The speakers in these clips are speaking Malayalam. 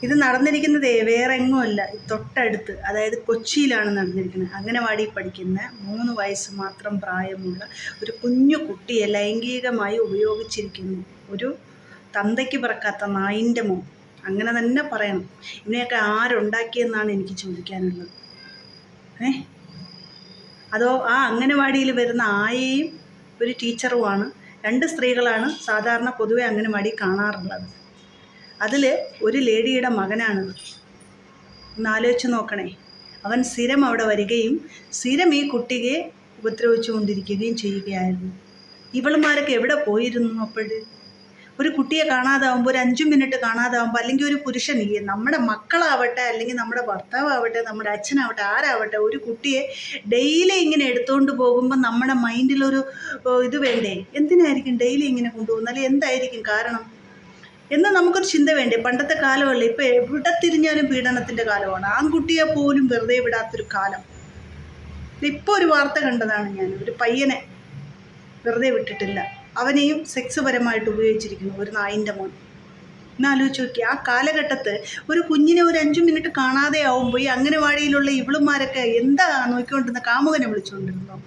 ഇത് നടന്നിരിക്കുന്നത് വേറെ എങ്ങുമല്ല, തൊട്ടടുത്ത്, അതായത് കൊച്ചിയിലാണ് നടന്നിരിക്കുന്നത്. അംഗനവാടി പഠിക്കുന്ന 3 വയസ്സ് മാത്രം പ്രായമുള്ള ഒരു കുഞ്ഞു കുട്ടിയെ ലൈംഗികമായി ഉപയോഗിച്ചിരിക്കുന്നു ഒരു തന്തയ്ക്ക് പിറക്കാത്ത നായിൻ്റെ മോൻ. അങ്ങനെ തന്നെ പറയണം. ഇതിനെയൊക്കെ ആരുണ്ടാക്കിയെന്നാണ് എനിക്ക് ചോദിക്കാനുള്ളത്. അതോ ആ അംഗനവാടിയിൽ വരുന്ന ആയയും ഒരു ടീച്ചറുമാണ്. 2 സ്ത്രീകളാണ് സാധാരണ പൊതുവെ അംഗനവാടി കാണാറുള്ളത്. അതിൽ ഒരു ലേഡിയുടെ മകനാണിത്. ഒന്നാലോചിച്ച് നോക്കണേ. അവൻ സ്ഥിരം അവിടെ വരികയും സ്ഥിരം ഈ കുട്ടിയെ ഉപദ്രവിച്ചു കൊണ്ടിരിക്കുകയും ചെയ്യുകയായിരുന്നു. ഇവളുമാരൊക്കെ എവിടെ പോയിരുന്നു? അപ്പോൾ ഒരു കുട്ടിയെ കാണാതാവുമ്പോൾ, ഒരു 5 മിനിറ്റ് കാണാതാവുമ്പോൾ, അല്ലെങ്കിൽ ഒരു പുരുഷൻ, നമ്മുടെ മക്കളാവട്ടെ, അല്ലെങ്കിൽ നമ്മുടെ ഭർത്താവട്ടെ, നമ്മുടെ അച്ഛനാവട്ടെ, ആരാവട്ടെ, ഒരു കുട്ടിയെ ഡെയിലി ഇങ്ങനെ എടുത്തുകൊണ്ട് പോകുമ്പോൾ നമ്മുടെ മൈൻഡിലൊരു ഇത് വേണ്ടേ? എന്തിനായിരിക്കും ഡെയിലി ഇങ്ങനെ കൊണ്ടുപോകുന്നത്? അല്ലെങ്കിൽ എന്തായിരിക്കും കാരണം എന്ന് നമുക്കൊരു ചിന്ത വേണ്ടേ? പണ്ടത്തെ കാലമല്ല, ഇപ്പോൾ എവിടെ തിരിഞ്ഞാലും പീഡനത്തിൻ്റെ കാലമാണ്. ആൺകുട്ടിയെ പോലും വെറുതെ വിടാത്തൊരു കാലം. ഇപ്പോൾ ഒരു വാർത്ത കണ്ടതാണ് ഞാൻ. ഒരു പയ്യനെ വെറുതെ വിട്ടിട്ടില്ല, അവനെയും സെക്സ് പരമായിട്ട് ഉപയോഗിച്ചിരിക്കുന്നു ഒരു നായിൻ്റെ മോൻ. എന്നാലോചിച്ച് നോക്കി, ആ കാലഘട്ടത്ത് ഒരു കുഞ്ഞിനെ ഒരു 5 മിനിറ്റ് കാണാതെ ആവുമ്പോൾ ഈ അംഗനവാടിയിലുള്ള ഇവളുമാരൊക്കെ എന്താ നോക്കിക്കൊണ്ടിരുന്ന? കാമുകനെ വിളിച്ചുകൊണ്ടിരുന്നോ?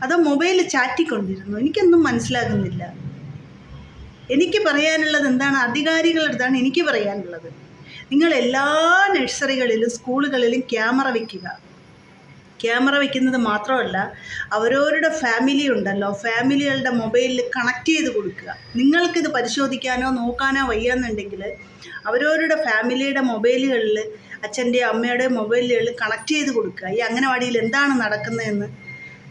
അതോ മൊബൈലിൽ ചാറ്റിക്കൊണ്ടിരുന്നു? എനിക്കൊന്നും മനസ്സിലാകുന്നില്ല. എനിക്ക് പറയാനുള്ളത് എന്താണ്? അധികാരികളടുത്താണ് എനിക്ക് പറയാനുള്ളത്. നിങ്ങൾ എല്ലാ നഴ്സറികളിലും സ്കൂളുകളിലും ക്യാമറ വയ്ക്കുക. ക്യാമറ വയ്ക്കുന്നത് മാത്രമല്ല, അവരവരുടെ ഫാമിലി ഉണ്ടല്ലോ, ഫാമിലികളുടെ മൊബൈലിൽ കണക്ട് ചെയ്ത് കൊടുക്കുക. നിങ്ങൾക്കിത് പരിശോധിക്കാനോ നോക്കാനോ വയ്യാന്നുണ്ടെങ്കിൽ അവരവരുടെ ഫാമിലിയുടെ മൊബൈലുകളിൽ, അച്ഛൻ്റെയോ അമ്മയുടെയോ മൊബൈലുകളിൽ കണക്ട് ചെയ്ത് കൊടുക്കുക. ഈ അംഗനവാടിയിൽ എന്താണ് നടക്കുന്നതെന്ന്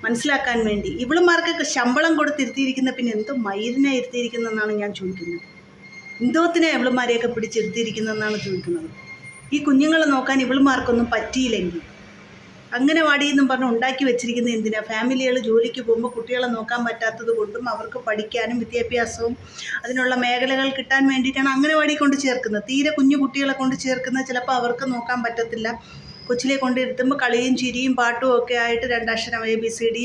മനസ്സിലാക്കാൻ വേണ്ടി. ഇവളുമാർക്കൊക്കെ ശമ്പളം കൊടുത്തിരുത്തിയിരിക്കുന്ന പിന്നെ എന്തോ മയിലിനെ ഇരുത്തിയിരിക്കുന്നതെന്നാണ് ഞാൻ ചോദിക്കുന്നത്. എന്തോത്തിനെ ഇവളുമാരെയൊക്കെ പിടിച്ചിരുത്തിയിരിക്കുന്നതെന്നാണ് ചോദിക്കുന്നത്. ഈ കുഞ്ഞുങ്ങളെ നോക്കാൻ ഇവളുമാർക്കൊന്നും പറ്റിയില്ലെങ്കിൽ അംഗനവാടി എന്നും പറഞ്ഞ് ഉണ്ടാക്കി വെച്ചിരിക്കുന്നത് എന്തിനാ? ഫാമിലികൾ ജോലിക്ക് പോകുമ്പോൾ കുട്ടികളെ നോക്കാൻ പറ്റാത്തത് കൊണ്ടും അവർക്ക് പഠിക്കാനും വിദ്യാഭ്യാസവും അതിനുള്ള മേഖലകൾ കിട്ടാൻ വേണ്ടിയിട്ടാണ് അംഗനവാടി കൊണ്ട് ചേർക്കുന്നത്. തീരെ കുഞ്ഞു കുട്ടികളെ കൊണ്ട് ചേർക്കുന്നത് ചിലപ്പോൾ അവർക്ക് നോക്കാൻ പറ്റത്തില്ല. കൊച്ചിലെ കൊണ്ടിരുത്തുമ്പോൾ കളിയും ചിരിയും പാട്ടും ഒക്കെ ആയിട്ട് 2 അക്ഷരം ABCD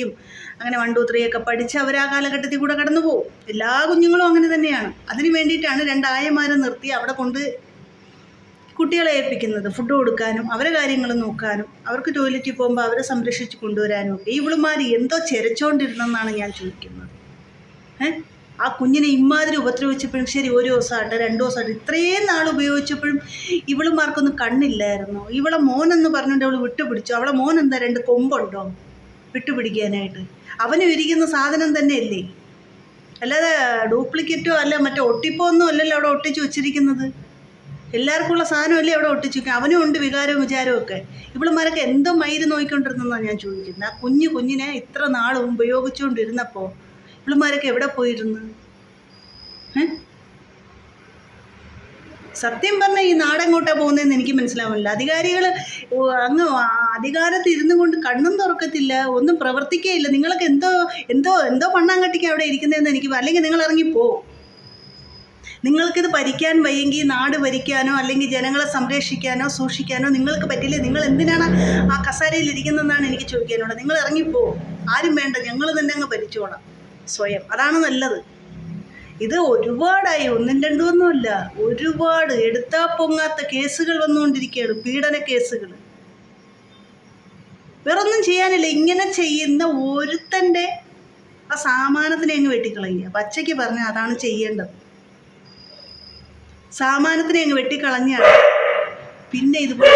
അങ്ങനെ 1 2 3 ഒക്കെ പഠിച്ച് അവർ ആ കാലഘട്ടത്തിൽ കൂടെ കടന്നു പോകും. എല്ലാ കുഞ്ഞുങ്ങളും അങ്ങനെ തന്നെയാണ്. അതിന് വേണ്ടിയിട്ടാണ് 2 ആയമാരെ നിർത്തി അവിടെ കൊണ്ട് കുട്ടികളെ ഏൽപ്പിക്കുന്നത്. ഫുഡ് കൊടുക്കാനും അവരെ കാര്യങ്ങൾ നോക്കാനും അവർക്ക് ടോയ്ലറ്റിൽ പോകുമ്പോൾ അവരെ സംരക്ഷിച്ച് കൊണ്ടുവരാനും ഒക്കെ. ഇവളുമാർ എന്തോ ചെരച്ചോണ്ടിരുന്നെന്നാണ് ഞാൻ ചോദിക്കുന്നത്. ആ കുഞ്ഞിനെ ഇമാതിരി ഉപദ്രവിച്ചപ്പോഴും ശരി, 1 ദിവസമാട്ടെ 2 ദിവസമാട്ടെ, ഇത്രയും നാൾ ഉപയോഗിച്ചപ്പോഴും ഇവളുമാർക്കൊന്നും കണ്ണില്ലായിരുന്നു. ഇവളെ മോനെന്ന് പറഞ്ഞുകൊണ്ട് അവൾ വിട്ടുപിടിച്ചു. അവളെ മോൻ എന്താ 2 കൊമ്പുണ്ടോ വിട്ടുപിടിക്കാനായിട്ട്? അവന് ഇരിക്കുന്ന സാധനം തന്നെയല്ലേ, അല്ലാതെ ഡ്യൂപ്ലിക്കേറ്റോ അല്ല മറ്റേ ഒട്ടിപ്പോ ഒന്നും അല്ലല്ലോ അവിടെ ഒട്ടിച്ച് വെച്ചിരിക്കുന്നത്. എല്ലാവർക്കുമുള്ള സാധനമല്ലേ അവിടെ ഒട്ടിച്ചു വയ്ക്കുക. അവനും ഉണ്ട് വികാരവും വിചാരവും ഒക്കെ. ഇവളുമാരൊക്കെ എന്തോ മയിര് നോക്കിക്കൊണ്ടിരുന്നെന്നാണ് ഞാൻ ചോദിക്കുന്നത്. ആ കുഞ്ഞിനെ ഇത്ര നാളും ഉപയോഗിച്ചുകൊണ്ടിരുന്നപ്പോൾ ഇവളുമാരൊക്കെ എവിടെ പോയിരുന്നു? സത്യം പറഞ്ഞാൽ ഈ നാടെങ്ങോട്ടാണ് പോകുന്നതെന്ന് എനിക്ക് മനസ്സിലാവില്ല. അധികാരികൾ അങ്ങ് അധികാരത്തിൽ ഇരുന്നു കൊണ്ട് കണ്ണും തുറക്കത്തില്ല, ഒന്നും പ്രവർത്തിക്കുകയില്ല. നിങ്ങളൊക്കെ എന്തോ എന്തോ എന്തോ പണ്ണാങ്കട്ടിക്ക് അവിടെ ഇരിക്കുന്നതെന്ന് എനിക്ക്. അല്ലെങ്കിൽ നിങ്ങൾ ഇറങ്ങിപ്പോ. നിങ്ങൾക്കിത് ഭരിക്കാൻ വയ്യെങ്കിൽ നാട് ഭരിക്കാനോ അല്ലെങ്കിൽ ജനങ്ങളെ സംരക്ഷിക്കാനോ സൂക്ഷിക്കാനോ നിങ്ങൾക്ക് പറ്റില്ല. നിങ്ങൾ എന്തിനാണ് ആ കസേരയിൽ ഇരിക്കുന്നതെന്നാണ് എനിക്ക് ചോദിക്കാനുള്ളത്. നിങ്ങൾ ഇറങ്ങിപ്പോ. ആരും വേണ്ട, ഞങ്ങൾ തന്നെ അങ്ങ് ഭരിച്ചോളാം സ്വയം. അതാണ് നല്ലത്. ഇത് ഒരുപാടായി, 1 2 ഒന്നുമല്ല, ഒരുപാട് എടുത്താൽ പൊങ്ങാത്ത കേസുകൾ വന്നുകൊണ്ടിരിക്കുകയാണ്, പീഡന കേസുകൾ. വേറൊന്നും ചെയ്യാനില്ല. ഇങ്ങനെ ചെയ്യുന്ന ഒരുത്തൻ്റെ ആ സാമാനത്തിനെ അങ്ങ് വെട്ടിക്കളയുക. പച്ചയ്ക്ക് പറഞ്ഞാൽ അതാണ് ചെയ്യേണ്ടത്. സാമാനത്തിനെ അങ്ങ് വെട്ടിക്കളഞ്ഞാൽ പിന്നെ ഇതുപോലെ